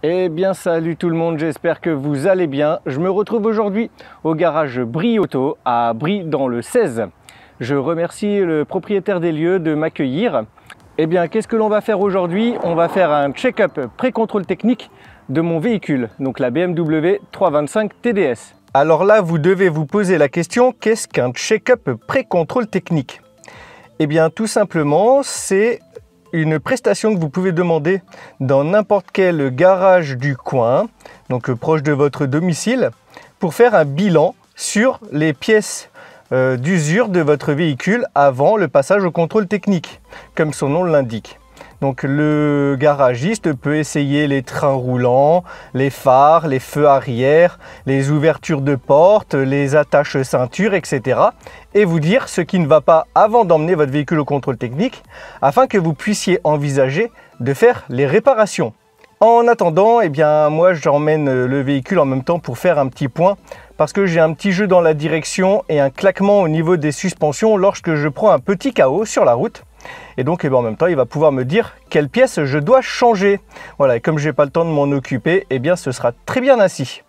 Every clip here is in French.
Eh bien salut tout le monde, j'espère que vous allez bien. Je me retrouve aujourd'hui au garage Brie Auto à Brie dans le 16. Je remercie le propriétaire des lieux de m'accueillir. Eh bien qu'est-ce que l'on va faire aujourd'hui? On va faire un check-up pré-contrôle technique de mon véhicule, donc la BMW 325 TDS. Alors là vous devez vous poser la question, qu'est-ce qu'un check-up pré-contrôle technique? Eh bien tout simplement c'est une prestation que vous pouvez demander dans n'importe quel garage du coin, donc proche de votre domicile, pour faire un bilan sur les pièces d'usure de votre véhicule avant le passage au contrôle technique, comme son nom l'indique. Donc le garagiste peut essayer les trains roulants, les phares, les feux arrière, les ouvertures de portes, les attaches ceintures, etc. et vous dire ce qui ne va pas avant d'emmener votre véhicule au contrôle technique afin que vous puissiez envisager de faire les réparations. En attendant, eh bien, moi j'emmène le véhicule en même temps pour faire un petit point parce que j'ai un petit jeu dans la direction et un claquement au niveau des suspensions lorsque je prends un petit KO sur la route. Et donc en même temps il va pouvoir me dire quelle pièce je dois changer. Voilà, et comme j'ai pas le temps de m'en occuper, eh bien ce sera très bien ainsi.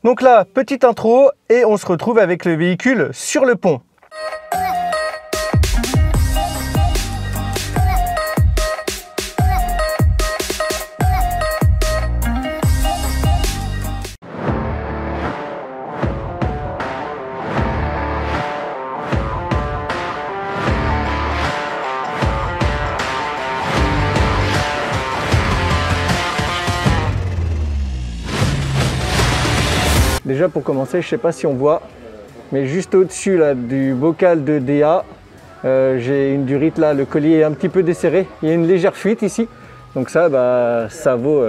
Donc là, petite intro et on se retrouve avec le véhicule sur le pont. Déjà pour commencer, je ne sais pas si on voit, mais juste au-dessus là, du bocal de DA, j'ai une durite là, le collier est un petit peu desserré, il y a une légère fuite ici. Donc ça, ça vaut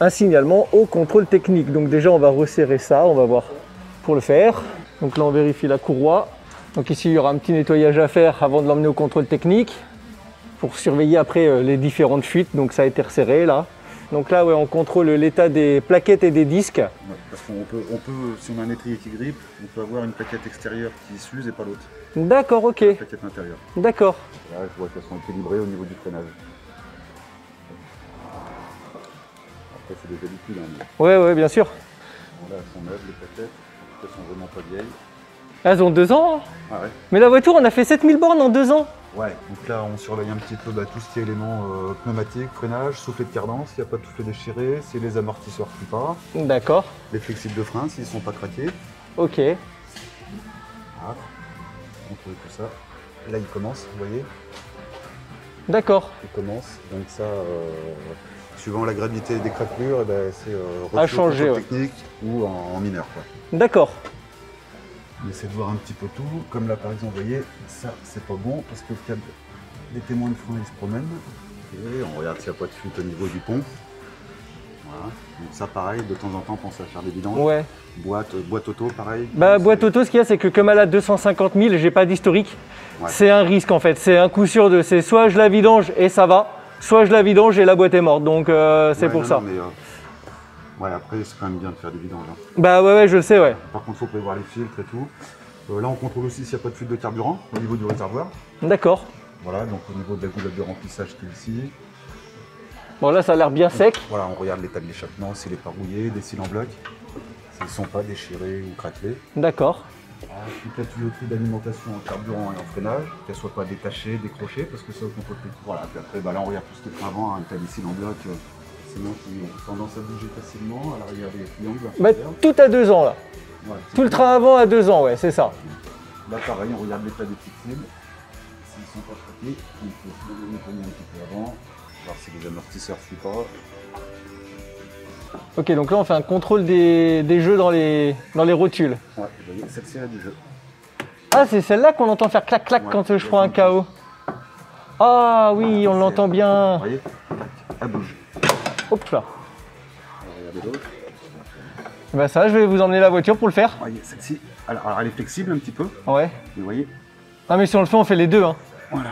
un signalement au contrôle technique. Donc déjà on va resserrer ça, on va voir pour le faire. Donc là on vérifie la courroie. Donc ici il y aura un petit nettoyage à faire avant de l'emmener au contrôle technique pour surveiller après les différentes fuites. Donc ça a été resserré là. Donc là, ouais, on contrôle l'état des plaquettes et des disques. Ouais, parce qu'on peut, si on a un étrier qui grippe, on peut avoir une plaquette extérieure qui s'use et pas l'autre. D'accord, ok. La plaquette intérieure. D'accord. Là, je vois qu'elles sont équilibrées au niveau du freinage. Après, c'est des habitudes. Hein, mais... Ouais, bien sûr. Là, elles sont neuves, les plaquettes. Elles sont vraiment pas vieilles. Elles ont 2 ans. Ah ouais. Mais la voiture, on a fait 7000 bornes en 2 ans. Ouais, donc là on surveille un petit peu tout ce qui est éléments pneumatiques, freinage, soufflet de cadence, s'il n'y a pas de soufflet déchiré, si les amortisseurs ne fuient pas. D'accord. Les flexibles de frein s'ils ne sont pas craqués. Ok. Voilà. On trouve tout ça. Là il commence, vous voyez. D'accord. Il commence, donc ça, suivant la gravité des craquelures, eh ben, c'est à changer, ouais. Technique ou en mineur. D'accord. On essaie de voir un petit peu tout, comme là par exemple, vous voyez, ça c'est pas bon parce que le câble des témoins de frein ils se promènent. Et on regarde s'il n'y a pas de fuite au niveau du pont. Voilà. Donc ça pareil, de temps en temps pensez à faire des vidanges. Ouais. Boîte auto pareil. Boîte auto, ce qu'il y a c'est que comme elle a 250 000, j'ai pas d'historique. Ouais. C'est un risque en fait, c'est un coup sur deux. C'est soit je la vidange et ça va, soit je la vidange et la boîte est morte. Donc c'est pour ça. Mais, ouais, après c'est quand même bien de faire des vidanges. Hein. Ouais, je le sais, ouais. Par contre, il faut prévoir les filtres et tout. Là, on contrôle aussi s'il n'y a pas de fuite de carburant au niveau du réservoir. D'accord. Voilà, donc au niveau de la goulette de remplissage qui est ici. Bon, là, ça a l'air bien sec. Voilà, on regarde l'état de l'échappement, s'il n'est pas rouillé, des cils en bloc, s'ils ne sont pas déchirés ou craquelés. D'accord. Toute la tuyauterie d'alimentation en carburant et en freinage, qu'elle ne soit pas détachée, décrochée, parce que ça au contrôle technique. Voilà, puis après, là, on regarde tout ce qui est avant, l'état des cils en bloc. Sinon, qui ont tendance à bouger facilement, à l'arrière des triangles. Tout à 2 ans là. Ouais, tout le train avant à 2 ans, ouais, c'est ça. Là, pareil, on regarde l'état des flexibles. S'ils ne sont pas craqués, il faut les nettoyer un petit peu avant, voir si les amortisseurs ne fuient pas. Ok, donc là, on fait un contrôle des jeux dans les rotules. Ouais, vous voyez, celle-ci a du jeu. Ah, c'est celle-là qu'on entend faire clac-clac quand je prends un KO. Ah oui, on l'entend bien. Vous voyez, elle bouge. Hop là. Regardez l'autre. Bah ça, je vais vous emmener la voiture pour le faire. Voyez, celle-ci, alors elle est flexible un petit peu. Ouais. Vous voyez. Ah mais si on le fait, on fait les deux. Hein. Voilà.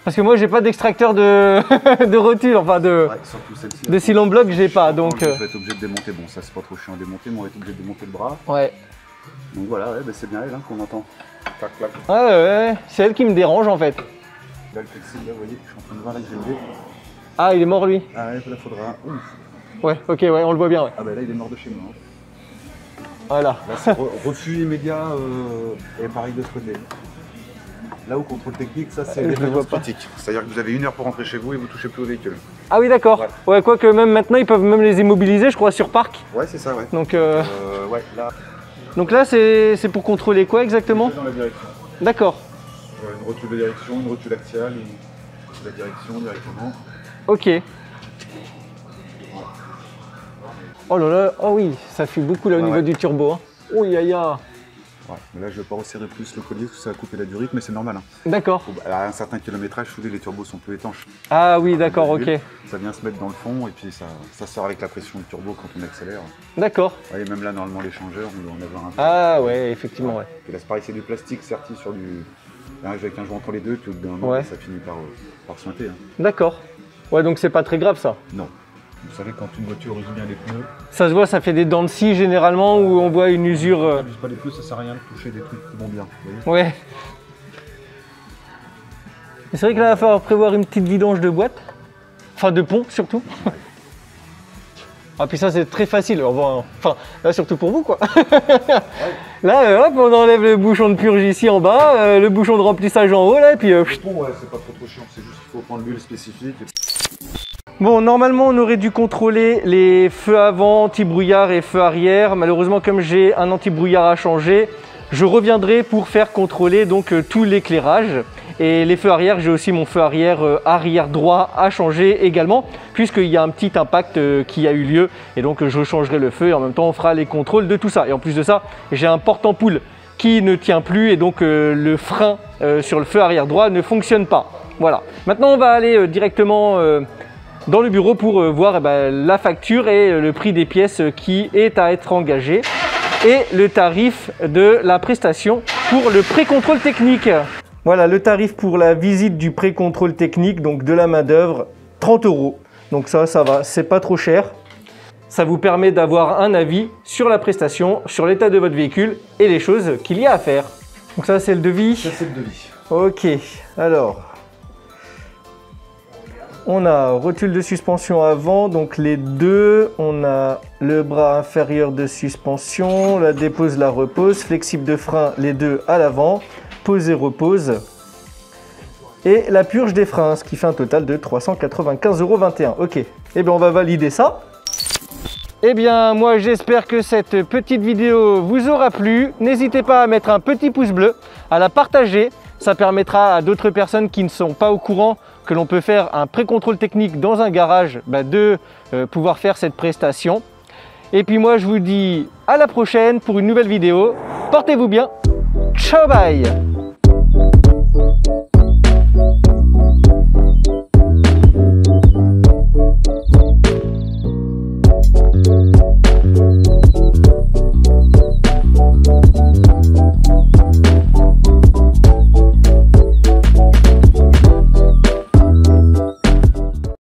Parce que moi, j'ai pas d'extracteur de rotule, enfin de cils en bloc, j'ai pas. Donc. On va être obligé de démonter. Bon, ça c'est pas trop chiant à démonter, mais on va être obligé de démonter le bras. Ouais. Donc voilà, ouais, c'est bien elle hein, qu'on entend. Clac, clac. Ouais, c'est elle qui me dérange en fait. Là, le flexible, là, vous voyez, je suis en train de voir là que j'ai levé. Ah, il est mort lui. Ah ouais, là, faudra. Ouf. Ouais, ok, ouais, on le voit bien. Ouais. Ah bah là, il est mort de chez moi. Hein. Voilà. Là, c'est refus immédiat et pareil de ce côté. Là, au contrôle technique, ça c'est défaillance critique. C'est-à-dire que vous avez 1 heure pour rentrer chez vous et vous ne touchez plus au véhicule. Ah oui, d'accord. Ouais, quoique même maintenant, ils peuvent même les immobiliser, je crois, sur parc. Ouais, c'est ça, ouais. Donc, ouais, là. Donc là, c'est pour contrôler quoi exactement? Dans la direction. D'accord. Une rotule de direction, une rotule axiale, la direction directement. Ok. Oh là là, oh oui, ça fuit beaucoup là au niveau du turbo. Hein. Oh ya ya. Ouais, mais là je vais pas resserrer plus le collier parce que ça va couper la durite, mais c'est normal. Hein. D'accord. À un certain kilométrage, les turbos sont plus étanches. Ah oui, d'accord, ok. Ça vient se mettre dans le fond et puis ça sort avec la pression du turbo quand on accélère. D'accord. Ouais, et même là, normalement, l'échangeur, on doit en avoir un peu. Ah ouais, effectivement, ouais. Et là, c'est pareil, c'est du plastique serti sur du. Là, avec un joint entre les deux, tout d'un moment, ça finit par suinter. Hein. D'accord. Ouais, donc c'est pas très grave ça. Non. Vous savez, quand une voiture use bien les pneus. Ça se voit, ça fait des dents de scie généralement où on voit une usure. Ça n'use pas les pneus, ça sert à rien de toucher des trucs qui vont bien. Vous voyez. Ouais. C'est vrai que là, il va falloir prévoir une petite vidange de boîte. Enfin, de pont surtout. Ah, puis ça, c'est très facile. Enfin, là, surtout pour vous, quoi. Là, hop, on enlève le bouchon de purge ici en bas, le bouchon de remplissage en haut, là, et puis. Le pont, ouais, c'est pas trop chiant, c'est juste qu'il faut prendre l'huile spécifique. Bon, normalement, on aurait dû contrôler les feux avant, anti-brouillard et feux arrière. Malheureusement, comme j'ai un anti-brouillard à changer, je reviendrai pour faire contrôler donc tout l'éclairage. Et les feux arrière, j'ai aussi mon feu arrière arrière droit à changer également, puisqu'il y a un petit impact qui a eu lieu. Et donc, je changerai le feu et en même temps, on fera les contrôles de tout ça. Et en plus de ça, j'ai un porte-ampoule qui ne tient plus et donc le frein sur le feu arrière droit ne fonctionne pas. Voilà. Maintenant, on va aller directement dans le bureau pour voir la facture et le prix des pièces qui est à être engagé et le tarif de la prestation pour le pré-contrôle technique. Voilà le tarif pour la visite du pré-contrôle technique, donc de la main d'œuvre, 30 €. Donc ça va, c'est pas trop cher. Ça vous permet d'avoir un avis sur la prestation, sur l'état de votre véhicule et les choses qu'il y a à faire. Donc ça c'est le devis. Ça c'est le devis. Ok, alors on a rotule de suspension avant, donc les deux. On a le bras inférieur de suspension, la dépose, la repose, flexible de frein, les deux à l'avant, pose et repose. Et la purge des freins, ce qui fait un total de 395,21 €. Ok, et bien on va valider ça. Eh bien moi j'espère que cette petite vidéo vous aura plu. N'hésitez pas à mettre un petit pouce bleu, à la partager. Ça permettra à d'autres personnes qui ne sont pas au courant que l'on peut faire un pré-contrôle technique dans un garage de pouvoir faire cette prestation. Et puis moi je vous dis à la prochaine pour une nouvelle vidéo. Portez-vous bien. Ciao, bye.